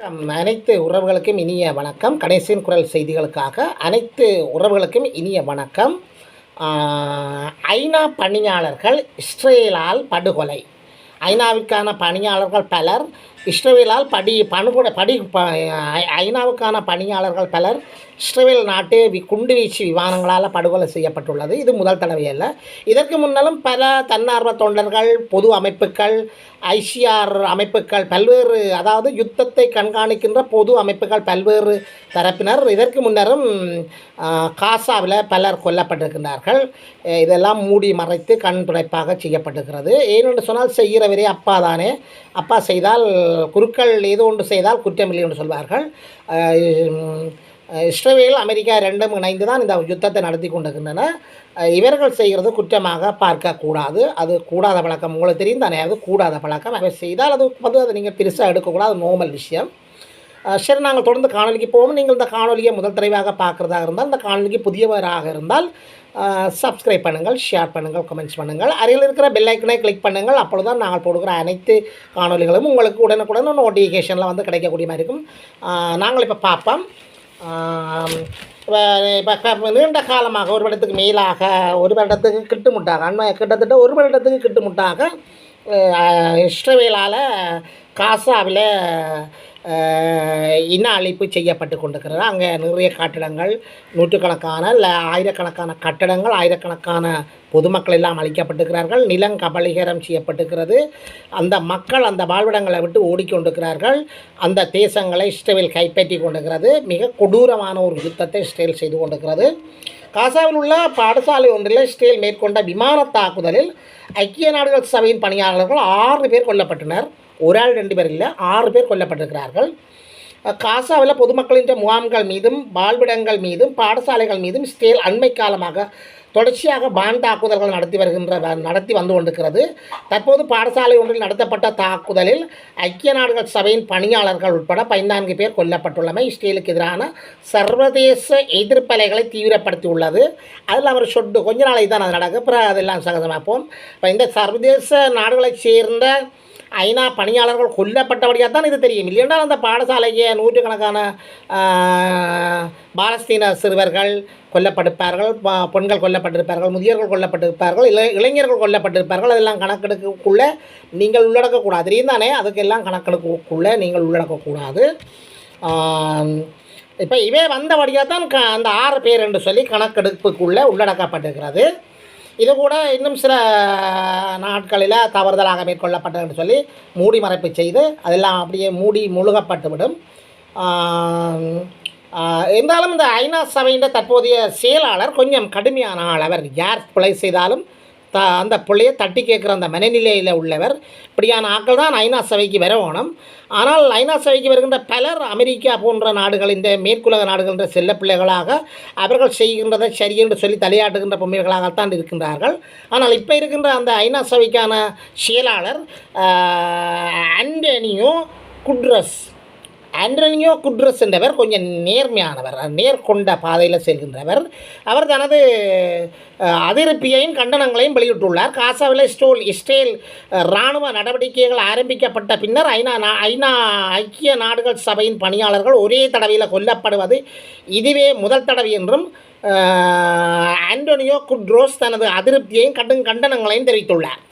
அனைத்து உறவுகளுக்கும் இனிய வணக்கம். கணேசன் குரல் செய்திகளுக்காக அனைத்து உறவுகளுக்கும் இனிய வணக்கம். ஐநா பணியாளர்கள் இஸ்ரேலால் படுகொலை. ஐநாவிற்கான பணியாளர்கள் பலர் இஸ்ரேலால் ஐநாவுக்கான பணியாளர்கள் பலர் இஸ்ரேல் நாட்டு குண்டுவீச்சு விமானங்களால் படுகொலை செய்யப்பட்டுள்ளது. இது முதல் தடவை அல்ல. இதற்கு முன்னாலும் பல தன்னார்வ தொண்டர்கள், பொது அமைப்புகள், ஐசிஆர் அமைப்புகள், பல்வேறு அதாவது யுத்தத்தை கண்காணிக்கின்ற பொது அமைப்புகள், பல்வேறு தரப்பினர் இதற்கு முன்னரும் காசாவில் பலர் கொல்லப்பட்டிருக்கின்றார்கள். இதெல்லாம் மூடி மறைத்து கண் துடைப்பாக செய்யப்பட்டிருக்கிறது. ஏனென்று சொன்னால் செய்கிறவரே அப்பா தானே. அப்பா செய்தால் குருக்கள் ஏதோ ஒன்று செய்தால் குற்றமில்லை என்று சொல்வார்கள். இஸ்ரேல் அமெரிக்கா ரெண்டும் இணைந்து தான் இந்த யுத்தத்தை நடத்தி கொண்டிருக்கின்றன. இவர்கள் செய்கிறது குற்றமாக பார்க்கக்கூடாது. அது கூடாத பழக்கம். உங்களுக்கு தெரியும் தானே, அது கூடாத பழக்கம். அதை செய்தால் அது அதை நீங்கள் பெருசாக எடுக்கக்கூடாது. அது நார்மல் விஷயம். சரி, நாங்கள் தொடர்ந்து காணொலிக்கு போவோம். நீங்கள் இந்த காணொலியை முதல் தடவையாக பார்க்குறதாக இருந்தால், இந்த காணொலிக்கு புதியவராக இருந்தால் சப்ஸ்கிரைப் பண்ணுங்கள், ஷேர் பண்ணுங்கள், கமெண்ட்ஸ் பண்ணுங்கள். அருகில் இருக்கிற பெல் ஐக்கனை கிளிக் பண்ணுங்கள். அப்பொழுது தான் நாங்கள் போடுகிற அனைத்து காணொலிகளும் உங்களுக்கு உடனுக்குடன் நோட்டிஃபிகேஷனில் வந்து கிடைக்கக்கூடிய மாதிரி இருக்கும். நாங்கள் இப்போ பார்ப்போம். இப்போ நீண்ட காலமாக ஒரு வருடத்துக்கு மேலாக, ஒரு வருடத்துக்கு கிட்டத்தட்ட ஒரு வருடத்துக்கு கிட்டுமுட்டாக இஸ்ரேலால் காசாவில் இன அழிப்பு செய்யப்பட்டு கொண்டிருக்கிறது. அங்கே நிறைய கட்டடங்கள், நூற்றுக்கணக்கான இல்லை ஆயிரக்கணக்கான கட்டடங்கள், ஆயிரக்கணக்கான பொதுமக்கள் எல்லாம் அழிக்கப்பட்டிருக்கிறார்கள். நிலம் கபலீகரம் செய்யப்பட்டிருக்கிறது. அந்த மக்கள் அந்த வாழ்விடங்களை விட்டு ஓடிக்கொண்டிருக்கிறார்கள். அந்த தேசங்களை இஸ்ரேல் கைப்பற்றி கொண்டிருக்கிறது. மிக கொடூரமான ஒரு யுத்தத்தை இஸ்ரேல் செய்து கொண்டிருக்கிறது. காசாவில் உள்ள பாடசாலை ஒன்றில் இஸ்ரேல் மேற்கொண்ட விமான தாக்குதலில் ஐக்கிய நாடுகள் சபையின் பணியாளர்கள் 6 பேர் கொல்லப்பட்டனர். ஒரு ஆள் 2 பேர் இல்லை, 6 பேர் கொல்லப்பட்டிருக்கிறார்கள். காசாவில் பொதுமக்களின் முகாம்கள் மீதும், வாழ்விடங்கள் மீதும், பாடசாலைகள் மீதும் இஸ்ரேல் அண்மை காலமாக தொடர்ச்சியாக பான் தாக்குதல்கள் நடத்தி வந்து கொண்டிருக்கிறது. தற்போது பாடசாலை ஒன்றில் நடத்தப்பட்ட தாக்குதலில் ஐக்கிய நாடுகள் சபையின் பணியாளர்கள் உட்பட 14 பேர் கொல்லப்பட்டுள்ளமை இஸ்ரேலுக்கு எதிரான சர்வதேச எதிர்ப்பலைகளை தீவிரப்படுத்தியுள்ளது. அதில் அவர் கொஞ்ச நாளைக்கு தான் அது நடக்கும். அப்புறம் அதெல்லாம் சகஜமாப்போம். இப்போ இந்த சர்வதேச நாடுகளைச் சேர்ந்த ஐநா பணியாளர்கள் கொல்லப்பட்டபடியாக தான் இது தெரியும். இல்லையென்றால் அந்த பாடசாலைக்கு நூற்றுக்கணக்கான பாலஸ்தீன சிறுவர்கள் கொல்லப்பட்டிருப்பார்கள், பெண்கள் கொல்லப்பட்டிருப்பார்கள், முதியோர்கள் கொல்லப்பட்டிருப்பார்கள், இளைஞர்கள் கொல்லப்பட்டிருப்பார்கள். அதெல்லாம் கணக்கெடுக்குள்ளே நீங்கள் உள்ளடக்கக்கூடாது. தெரியும் தானே, அதுக்கெல்லாம் கணக்கெடுக்குள்ளே நீங்கள் உள்ளடக்கக்கூடாது. இப்போ இவே வந்தபடியாக தான் அந்த 6 பேர் என்று சொல்லி கணக்கெடுப்புக்குள்ளே உள்ளடக்கப்பட்டிருக்கிறது. இது கூட இன்னும் சில நாட்களில் தவறுதலாக மேற்கொள்ளப்பட்டது என்று சொல்லி மூடி மறைப்பு செய்து அதெல்லாம் அப்படியே மூடி முழுகப்பட்டுவிடும். இருந்தாலும் இந்த ஐநா சபையின் தற்போதைய செயலாளர் கொஞ்சம் கடுமையான ஆள். அவர் யார் பிழை செய்தாலும் அந்த பிள்ளையை தட்டி கேட்குற அந்த மனநிலையில் உள்ளவர். இப்படியான ஆட்கள் தான் ஐநா சபைக்கு வரணும். ஆனால் ஐநா சபைக்கு வருகின்ற பலர் அமெரிக்கா போன்ற நாடுகள், இந்த மேற்குலக நாடுகள் என்ற செல்ல பிள்ளைகளாக அவர்கள் செய்கின்றதை சரியென்று சொல்லி தலையாட்டுகின்ற பொம்மைகளாகத்தான் இருக்கின்றார்கள். ஆனால் இப்போ இருக்கின்ற அந்த ஐநா சபைக்கான செயலாளர் ஆண்டனியோ குட்ரஸ் என்றவர் கொஞ்சம் நேர்மையானவர், நேர்கொண்ட பாதையில் செல்கின்றவர். அவர் தனது அதிருப்தியையும் கண்டனங்களையும் வெளியிட்டுள்ளார். காசாவில் இஸ்ரேல் இராணுவ நடவடிக்கைகள் ஆரம்பிக்கப்பட்ட பின்னர் ஐக்கிய நாடுகள் சபையின் பணியாளர்கள் ஒரே தடவையில் கொல்லப்படுவது இதுவே முதல் தடவை என்றும் ஆண்டனியோ குட்ரோஸ் தனது அதிருப்தியையும் கண்டனங்களையும் தெரிவித்துள்ளார்.